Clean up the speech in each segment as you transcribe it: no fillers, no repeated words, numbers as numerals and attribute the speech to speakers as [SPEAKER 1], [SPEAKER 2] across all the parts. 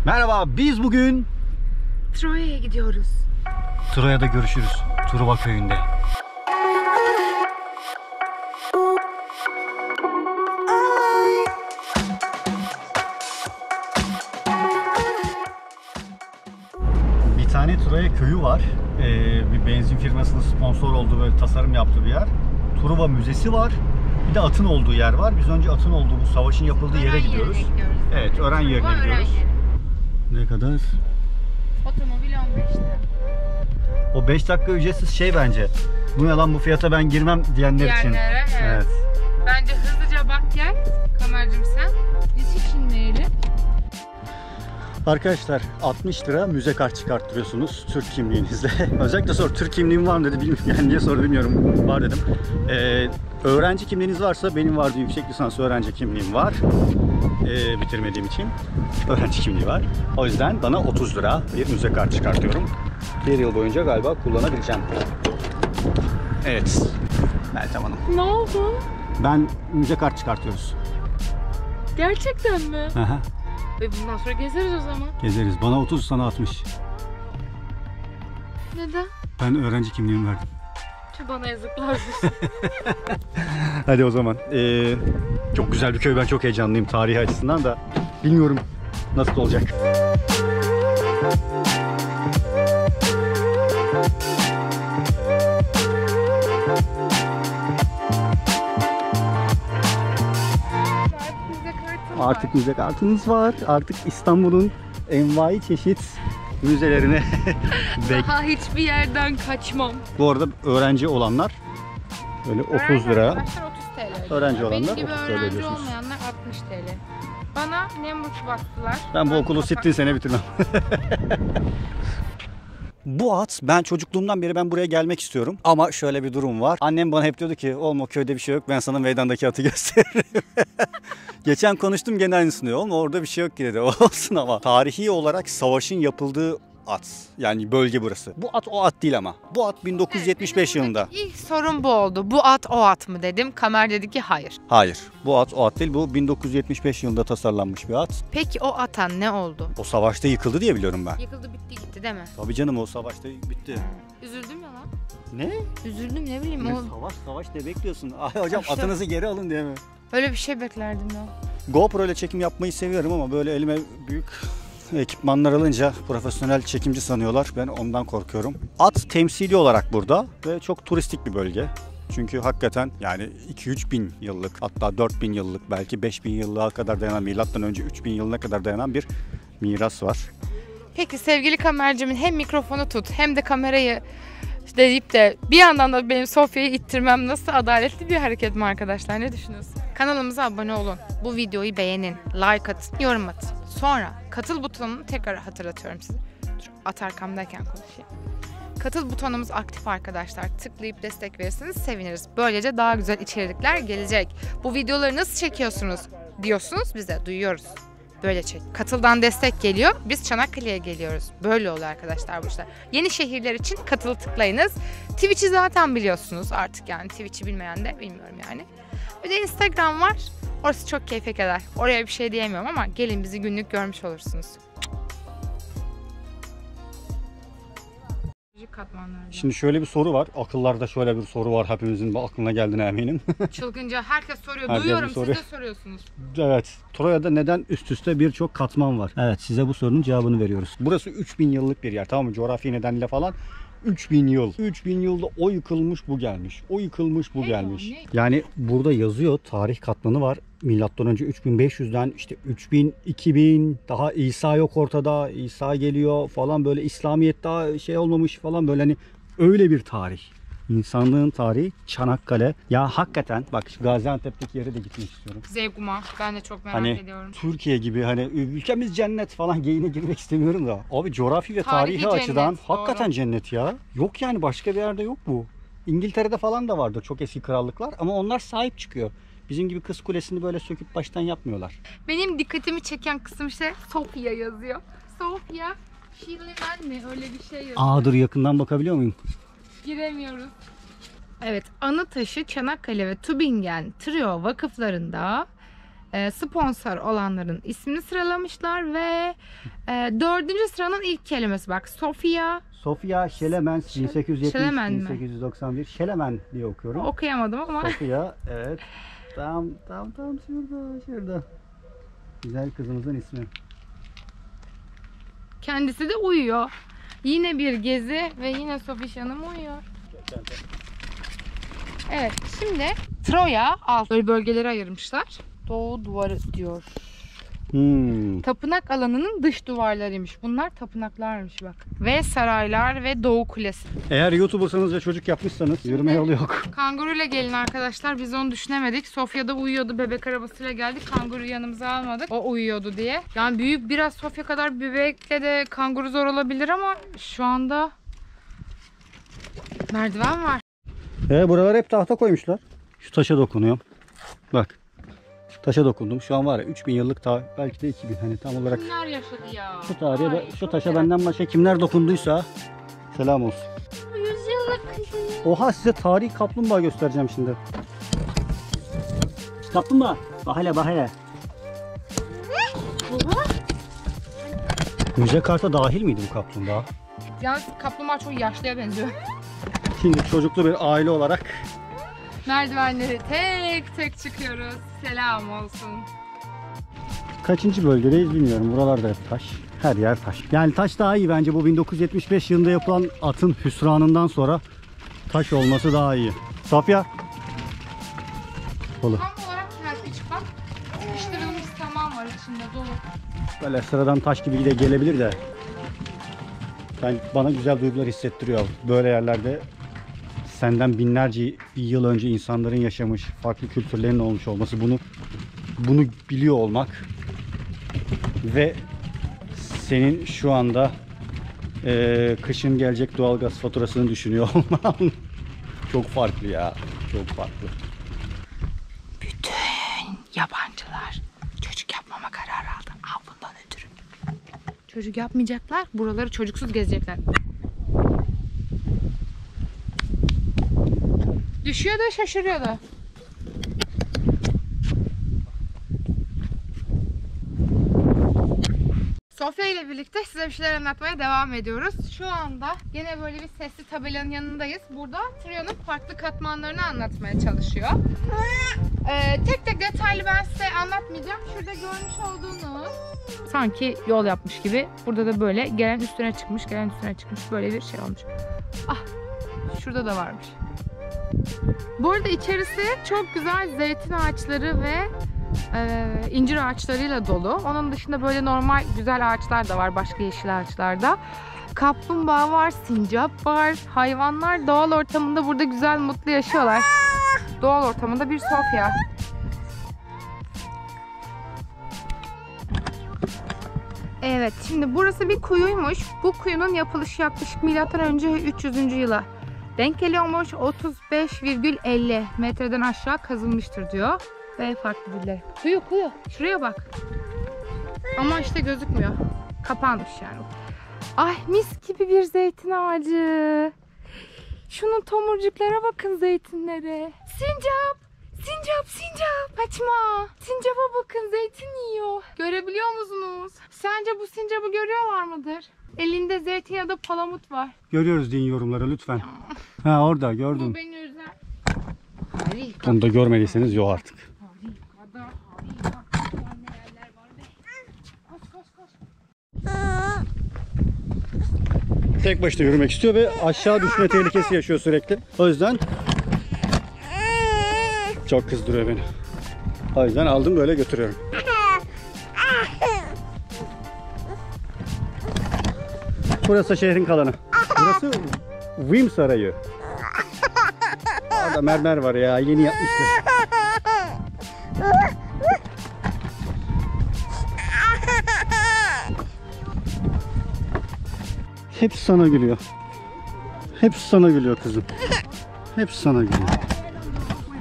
[SPEAKER 1] Merhaba, biz bugün
[SPEAKER 2] Troya'ya gidiyoruz.
[SPEAKER 1] Troya'da görüşürüz. Truva köyünde. Bir tane Troya köyü var. Bir benzin firmasının sponsor olduğu, böyle tasarım yaptığı bir yer. Truva Müzesi var. Bir de atın olduğu yer var. Biz önce atın olduğu, bu savaşın yapıldığı yere gidiyoruz. Evet, öğren yerine gidiyoruz. Ne kadar?
[SPEAKER 2] Otomobil 15 lira.
[SPEAKER 1] O 5 dakika ücretsiz şey bence. Bu ne lan, bu fiyata ben girmem diyenler için.
[SPEAKER 2] Evet. Bence hızlıca bak gel. Kamercığım sen. Biz hiç inmeyelim.
[SPEAKER 1] Arkadaşlar 60 lira müze kart çıkarttırıyorsunuz Türk kimliğinizle. Özellikle sor, Türk kimliğim var mı dedi, bilmiyorum yani niye soru bilmiyorum, var dedim. Öğrenci kimliğiniz varsa, benim vardı, yüksek lisans öğrenci kimliğim var. Bitirmediğim için öğrenci kimliği var. O yüzden bana 30 lira bir müze kart çıkartıyorum. Bir yıl boyunca galiba kullanabileceğim. Evet Meltem Hanım.
[SPEAKER 2] Ne oldu?
[SPEAKER 1] Ben müze kart çıkartıyoruz.
[SPEAKER 2] Gerçekten mi?
[SPEAKER 1] Aha.
[SPEAKER 2] Ve bundan sonra gezeriz o zaman.
[SPEAKER 1] Gezeriz. Bana 30, sana 60.
[SPEAKER 2] Neden?
[SPEAKER 1] Ben öğrenci kimliğimi verdim.
[SPEAKER 2] Bana yazıklar olsun.
[SPEAKER 1] Hadi o zaman. Çok güzel bir köy. Ben çok heyecanlıyım tarihi açısından da. Bilmiyorum nasıl olacak. Artık müze kartınız var. Artık İstanbul'un envai çeşit müzelerine
[SPEAKER 2] Daha hiçbir yerden kaçmam.
[SPEAKER 1] Bu arada öğrenci olanlar böyle 30 lira.
[SPEAKER 2] Arkadaşlar 30 TL.
[SPEAKER 1] Öğrenci olanlar
[SPEAKER 2] Benim gibi
[SPEAKER 1] 30 TL
[SPEAKER 2] öğrenci
[SPEAKER 1] ödüyorsunuz.
[SPEAKER 2] olmayanlar 60 TL. Bana Nemrut bastılar.
[SPEAKER 1] Ben bu okulu sittin sene bitirmem. Bu at, ben çocukluğumdan beri ben buraya gelmek istiyorum. Ama şöyle bir durum var. Annem bana hep diyordu ki, oğlum o köyde bir şey yok, ben sana meydandaki atı gösteririm. Geçen konuştum, gene aynısını diyor. Oğlum orada bir şey yok ki dedi. Olsun ama. Tarihi olarak savaşın yapıldığı at. Yani bölge burası. Bu at o at değil ama. Bu at 1975 yılında.
[SPEAKER 2] İlk sorun bu oldu. Bu at o at mı dedim. Kamer dedi ki hayır.
[SPEAKER 1] Hayır. Bu at o at değil. Bu 1975 yılında tasarlanmış bir at.
[SPEAKER 2] Peki o atan ne oldu?
[SPEAKER 1] O savaşta yıkıldı diye biliyorum ben.
[SPEAKER 2] Yıkıldı bitti gitti değil mi?
[SPEAKER 1] Tabii canım, o savaşta bitti.
[SPEAKER 2] Üzüldüm ya lan.
[SPEAKER 1] Ne?
[SPEAKER 2] Üzüldüm ne bileyim.
[SPEAKER 1] Ne
[SPEAKER 2] O...
[SPEAKER 1] savaş ne bekliyorsun? Ay hocam
[SPEAKER 2] İşte...
[SPEAKER 1] atınızı geri alın diye mi?
[SPEAKER 2] Öyle bir şey beklerdim ya.
[SPEAKER 1] GoPro ile çekim yapmayı seviyorum ama böyle elime büyük ekipmanlar alınca profesyonel çekimci sanıyorlar. Ben ondan korkuyorum. At temsili olarak burada ve çok turistik bir bölge. Çünkü hakikaten yani 2-3 bin yıllık, hatta 4 bin yıllık, belki 5 bin yıllığa kadar dayanan, milattan önce 3 bin yılına kadar dayanan bir miras var.
[SPEAKER 2] Peki sevgili kamercimin hem mikrofonu tut hem de kamerayı deyip de bir yandan da benim Sofya'yı ittirmem nasıl adaletli bir hareket mi arkadaşlar? Ne düşünüyorsun? Kanalımıza abone olun. Bu videoyu beğenin, like atın, yorum atın. Sonra katıl butonunu tekrar hatırlatıyorum size. Dur, at arkamdayken konuşayım. Katıl butonumuz aktif arkadaşlar. Tıklayıp destek verirseniz seviniriz. Böylece daha güzel içerikler gelecek. Bu videoları nasıl çekiyorsunuz diyorsunuz, biz de duyuyoruz. Böyle çek. Katıldan destek geliyor. Biz Çanakkale'ye geliyoruz. Böyle oluyor arkadaşlar bu işler. Yeni şehirler için katılı tıklayınız. Twitch'i zaten biliyorsunuz artık yani. Twitch'i bilmeyen de bilmiyorum yani. Bir de Instagram var. Orası çok keyfe kadar. Oraya bir şey diyemiyorum ama gelin bizi günlük görmüş olursunuz.
[SPEAKER 1] Şimdi şöyle bir soru var. Akıllarda şöyle bir soru var. Hepimizin aklına geldiğine eminim.
[SPEAKER 2] Çılgınca herkes soruyor.
[SPEAKER 1] Herkes
[SPEAKER 2] Duyuyorum,
[SPEAKER 1] soruyor.
[SPEAKER 2] siz de soruyorsunuz.
[SPEAKER 1] Evet. Troya'da neden üst üste birçok katman var? Evet, size bu sorunun cevabını veriyoruz. Burası 3000 yıllık bir yer, tamam mı? Coğrafi nedeniyle falan 3000 yıl. 3000 yılda o yıkılmış, bu gelmiş. O yıkılmış, bu gelmiş. Yani burada yazıyor, tarih katmanı var. Milattan önce 3500'den işte 3000, 2000, daha İsa yok ortada. İsa geliyor falan, böyle İslamiyet daha şey olmamış falan, böyle hani öyle bir tarih. İnsanlığın tarihi Çanakkale. Ya hakikaten bak, şu Gaziantep'teki yere de gitmek istiyorum.
[SPEAKER 2] Zevkuma. Ben de çok merak
[SPEAKER 1] Hani
[SPEAKER 2] ediyorum.
[SPEAKER 1] Türkiye gibi, hani ülkemiz cennet falan geyine girmek istemiyorum da. Abi coğrafi ve
[SPEAKER 2] Tarihi
[SPEAKER 1] tarihi açıdan
[SPEAKER 2] cennet,
[SPEAKER 1] hakikaten
[SPEAKER 2] doğru.
[SPEAKER 1] cennet ya. Yok yani, başka bir yerde yok bu. İngiltere'de falan da vardı çok eski krallıklar ama onlar sahip çıkıyor. Bizim gibi Kız Kulesi'ni böyle söküp baştan yapmıyorlar.
[SPEAKER 2] Benim dikkatimi çeken kısım işte Sofya yazıyor. Sofya Şilimen mi? Öyle bir şey yazıyor.
[SPEAKER 1] Aa, dur yakından bakabiliyor muyum?
[SPEAKER 2] Giremiyoruz. Evet, anı taşı Çanakkale ve Tübingen Trio vakıflarında sponsor olanların ismini sıralamışlar ve 4. sıranın ilk kelimesi bak.
[SPEAKER 1] Sofia Şelemen 1870
[SPEAKER 2] Şelemen mi?
[SPEAKER 1] 1891 Şelemen diye okuyorum.
[SPEAKER 2] Okuyamadım ama.
[SPEAKER 1] Sofia evet. Tam şurada. Güzel kızımızın ismi.
[SPEAKER 2] Kendisi de uyuyor. Yine bir gezi ve yine Sofiş Hanım uyuyor. Evet, şimdi Troya alt bölgeleri ayırmışlar. Doğu duvarı diyor. Tapınak alanının dış duvarlarıymış. Bunlar tapınaklarmış bak. Ve saraylar ve Doğu Kulesi.
[SPEAKER 1] Eğer YouTuber'sanız ve çocuk yapmışsanız yürüme yolu yok.
[SPEAKER 2] Kanguruyla gelin arkadaşlar. Biz onu düşünemedik. Sofya'da uyuyordu. Bebek arabasıyla geldik. Kanguruyu yanımıza almadık. O uyuyordu diye. Yani büyük biraz Sofya kadar bir bebekle de kanguru zor olabilir ama şu anda merdiven var.
[SPEAKER 1] Buralar hep tahta koymuşlar. Şu taşa dokunuyorum. Bak. Taşa dokundum. Şu an var ya 3000 yıllık belki de 2000 hani tam olarak.
[SPEAKER 2] Kimler yaşadı ya?
[SPEAKER 1] Şu tarihe
[SPEAKER 2] Ay,
[SPEAKER 1] şu taşa benden başka kimler dokunduysa selam olsun.
[SPEAKER 3] 100 yıllık kızım.
[SPEAKER 1] Oha size tarihi kaplumbağa göstereceğim şimdi. Kaplumbağa. Bak hele. Müze karta dahil miydi bu kaplumbağa?
[SPEAKER 2] Yalnız kaplumbağa çok yaşlıya benziyor.
[SPEAKER 1] Şimdi çocuklu bir aile olarak
[SPEAKER 2] Merdivenleri tek tek çıkıyoruz. Selam olsun.
[SPEAKER 1] kaçıncı bölgedeyiz bilmiyorum. Buralarda hep taş. Her yer taş. Yani taş daha iyi bence. Bu 1975 yılında yapılan atın hüsranından sonra taş olması daha iyi. Sofya. Dolu.
[SPEAKER 2] Tam olarak kerpiç bak. Sıkıştırılmış saman var içinde dolu.
[SPEAKER 1] Böyle sıradan taş gibi de gelebilir de. Bana güzel duygular hissettiriyor. Böyle yerlerde senden binlerce yıl önce insanların yaşamış, farklı kültürlerin olmuş olması, bunu biliyor olmak ve senin şu anda kışın gelecek doğalgaz faturasını düşünüyor olman çok farklı ya. Çok farklı.
[SPEAKER 2] Bütün yabancılar çocuk yapmama kararı aldı. Al bundan ötürü. Çocuk yapmayacaklar. Buraları çocuksuz gezecekler. Düşüyor da şaşırıyor da. Sofya ile birlikte size bir şeyler anlatmaya devam ediyoruz. Şu anda gene böyle bir sesli tabelanın yanındayız. Burada Trio'nun farklı katmanlarını anlatmaya çalışıyor. Tek tek detaylı ben size anlatmayacağım. Şurada görmüş olduğunuz sanki yol yapmış gibi. Burada da böyle gelen üstüne çıkmış, gelen üstüne çıkmış. Böyle bir şey olmuş. Ah, şurada da varmış. Bu arada içerisi çok güzel zeytin ağaçları ve incir ağaçlarıyla dolu. Onun dışında böyle normal güzel ağaçlar da var, başka yeşil ağaçlar da. Kaplumbağa var, sincap var. Hayvanlar doğal ortamında burada güzel, mutlu yaşıyorlar. Doğal ortamında bir Sofya. Evet, şimdi burası bir kuyuymuş. Bu kuyunun yapılışı yaklaşık M.Ö. 300. yıla denk geliyormuş. 35,50 metreden aşağı kazılmıştır diyor. Ve farklı birileri. Kuyu. Şuraya bak. Ama işte gözükmüyor. Kapanmış yani. Ay mis gibi bir zeytin ağacı. Şunun tomurcuklara bakın, zeytinlere. Sincap. Kaçma. Sincapa bakın, zeytin yiyor. Görebiliyor musunuz? Sence bu sincapı görüyorlar mıdır? Elinde zeytin ya da palamut var.
[SPEAKER 1] Görüyoruz din yorumları lütfen. Ha orada gördüm.
[SPEAKER 2] Bu beni üzer.
[SPEAKER 1] Onu da görmediyseniz yok artık. Tek başına yürümek istiyor ve aşağı düşme tehlikesi yaşıyor sürekli. O yüzden çok kızdırıyor beni. O yüzden aldım böyle götürüyorum. Burası şehrin kalanı. Burası Vim Sarayı. Orada mermer var ya, yeni yapmışlar. Hepsi sana gülüyor. Hepsi sana gülüyor kızım. Hepsi sana gülüyor.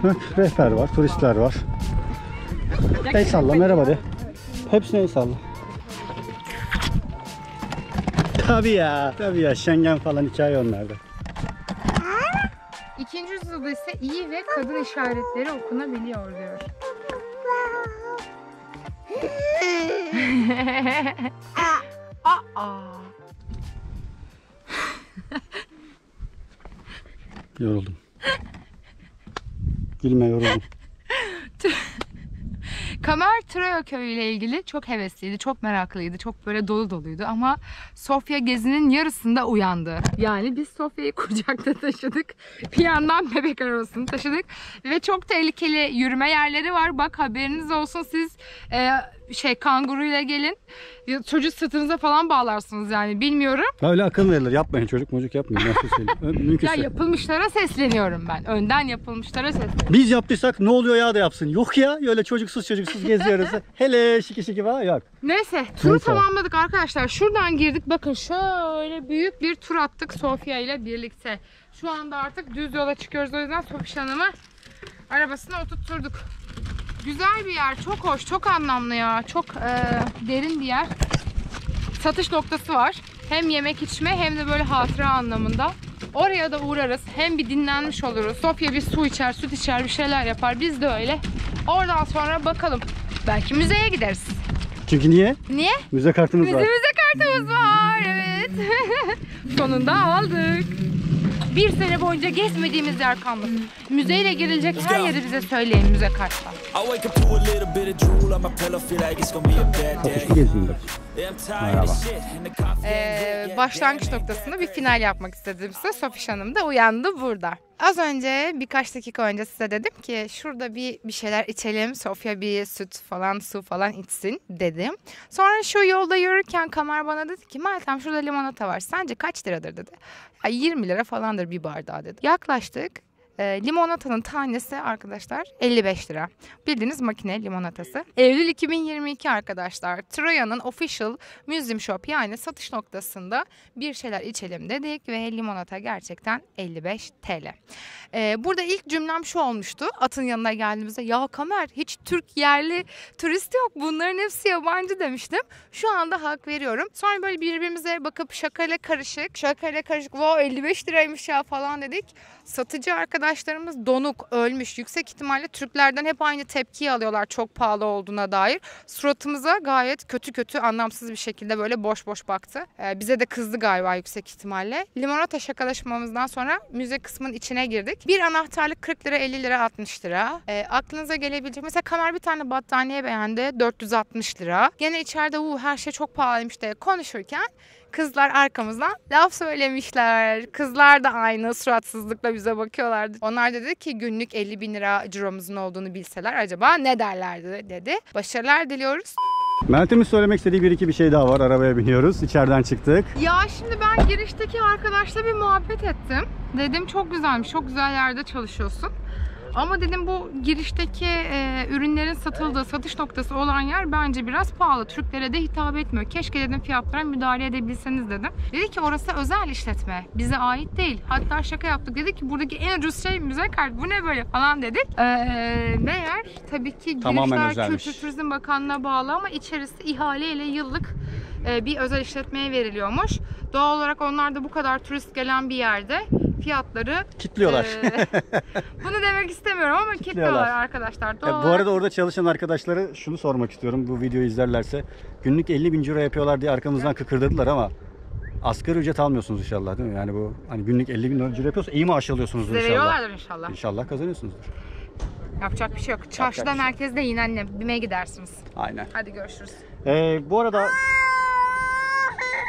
[SPEAKER 1] Bak rehber var, turistler var. El salla, merhaba de. Hepsine el salla. Tabii ya. Schengen falan hikaye onlarda.
[SPEAKER 2] 2. yüzyılda ise iyi ve kadın işaretleri okunabiliyor diyor. Aa.
[SPEAKER 1] Yoruldum. Gülme, yoruldum.
[SPEAKER 2] Kamer Troya köyü ile ilgili çok hevesliydi, çok meraklıydı, çok böyle dolu doluydu ama Sofya gezinin yarısında uyandı. Yani biz Sofya'yı kucakta taşıdık, bir yandan bebek arabasını taşıdık ve çok tehlikeli yürüme yerleri var. Bak haberiniz olsun, siz kanguruyla gelin, çocuğu sırtınıza falan bağlarsınız yani, bilmiyorum.
[SPEAKER 1] Öyle akıl verilir, yapmayın, çocuk yapmayın.
[SPEAKER 2] Ya yapılmışlara sesleniyorum ben, önden yapılmışlara sesleniyorum.
[SPEAKER 1] Biz yaptıysak ne oluyor ya da yapsın. Yok ya, öyle çocuksuz geziyoruz. Hele şiki var, yok.
[SPEAKER 2] Neyse, turu tamamladık arkadaşlar. Şuradan girdik. Bakın şöyle büyük bir tur attık Sofya ile birlikte. Şu anda artık düz yola çıkıyoruz. O yüzden Sofya Hanım'ı arabasına oturtturduk. Güzel bir yer. Çok hoş, çok anlamlı ya. Çok derin bir yer. Satış noktası var. Hem yemek içme hem de böyle hatıra anlamında. Oraya da uğrarız. Hem bir dinlenmiş oluruz. Sofya bir su içer, süt içer, bir şeyler yapar. Biz de öyle. Oradan sonra bakalım. Belki müzeye gideriz.
[SPEAKER 1] Çünkü niye?
[SPEAKER 2] Niye?
[SPEAKER 1] Müze kartımız var.
[SPEAKER 2] Müze kartımız var. Evet. Sonunda aldık. Bir sene boyunca gezmediğimiz yer kalmasın. Müzeyle girilecek her yeri bize söyleyin müze kartla.
[SPEAKER 1] Satışlı geziyim bak. Merhaba.
[SPEAKER 2] Başlangıç noktasında bir final yapmak istediğimizde Sofiş Hanım da uyandı burada. Az önce, birkaç dakika önce size dedim ki şurada bir şeyler içelim. Sofya bir süt falan, su falan içsin dedim. Sonra şu yolda yürürken Kamer bana dedi ki Meltem şurada limonata var. Sence kaç liradır dedi. Ya 20 lira falandır bir bardağı dedi. Yaklaştık. Limonatanın tanesi arkadaşlar 55 lira. Bildiğiniz makine limonatası. Eylül 2022 arkadaşlar. Troya'nın official museum shop yani satış noktasında bir şeyler içelim dedik ve limonata gerçekten 55 TL. Burada ilk cümlem şu olmuştu. Atın yanına geldiğimizde ya Kamer hiç Türk yerli turist yok. Bunların hepsi yabancı demiştim. Şu anda hak veriyorum. Sonra böyle birbirimize bakıp şakayla karışık wow 55 liraymış ya falan dedik. Satıcı arkadaşlarımız donuk, ölmüş. Yüksek ihtimalle Türklerden hep aynı tepkiyi alıyorlar çok pahalı olduğuna dair. Suratımıza gayet kötü anlamsız bir şekilde böyle boş baktı. Bize de kızdı galiba yüksek ihtimalle. Limonata şakalaşmamızdan sonra müze kısmının içine girdik. Bir anahtarlık 40 lira, 50 lira, 60 lira. Aklınıza gelebilecek. Mesela Kamer bir tane battaniye beğendi. 460 lira. Gene içeride her şey çok pahalıymış diye konuşurken kızlar arkamızdan laf söylemişler. Kızlar da aynı suratsızlıkla bize bakıyorlardı. Onlar dedi ki günlük 50 bin lira ciromuzun olduğunu bilseler acaba ne derlerdi dedi. Başarılar diliyoruz.
[SPEAKER 1] Meltem'in söylemek istediği bir şey daha var. Arabaya biniyoruz. İçeriden çıktık.
[SPEAKER 2] Ya şimdi ben girişteki arkadaşla bir muhabbet ettim. Dedim çok güzelmiş, çok güzel yerde çalışıyorsun. Ama dedim bu girişteki ürünlerin satıldığı satış noktası olan yer bence biraz pahalı. Türklere de hitap etmiyor. Keşke dedim fiyatlara müdahale edebilseniz dedim. Dedi ki orası özel işletme. Bize ait değil. Hatta şaka yaptık. Dedi ki buradaki en ucuz şey müze kart. Bu ne böyle falan dedik. Meğer tabii ki girişler Kültür Turizm Bakanlığı'na bağlı ama içerisi ihaleyle yıllık bir özel işletmeye veriliyormuş. Doğal olarak onlar da bu kadar turist gelen bir yerde fiyatları
[SPEAKER 1] kitliyorlar.
[SPEAKER 2] Bunu demek istemiyorum ama kitliyorlar arkadaşlar.
[SPEAKER 1] Bu arada orada çalışan arkadaşlara şunu sormak istiyorum. Bu videoyu izlerlerse günlük 50 bin euro yapıyorlar diye arkamızdan kıkırdadılar ama asgari ücret almıyorsunuz inşallah değil mi? Yani bu hani günlük 50 bin euro yapıyorsa iyi maaş alıyorsunuzdur inşallah.
[SPEAKER 2] Veriyorlardır inşallah.
[SPEAKER 1] İnşallah kazanıyorsunuzdur.
[SPEAKER 2] Yapacak bir şey yok. Çarşıda merkezde yine annem. BİM'e gidersiniz.
[SPEAKER 1] Aynen.
[SPEAKER 2] Hadi görüşürüz.
[SPEAKER 1] Bu arada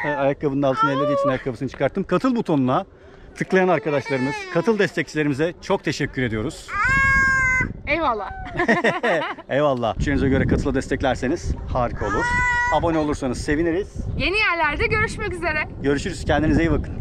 [SPEAKER 1] ayakkabının altını ellediği için ayakkabısını çıkarttım. Katıl butonuna tıklayan arkadaşlarımız, katıl destekçilerimize çok teşekkür ediyoruz.
[SPEAKER 2] Eyvallah.
[SPEAKER 1] Eyvallah. Bütçenize göre katıla desteklerseniz harika olur. Abone olursanız seviniriz.
[SPEAKER 2] Yeni yerlerde görüşmek üzere.
[SPEAKER 1] Görüşürüz. Kendinize iyi bakın.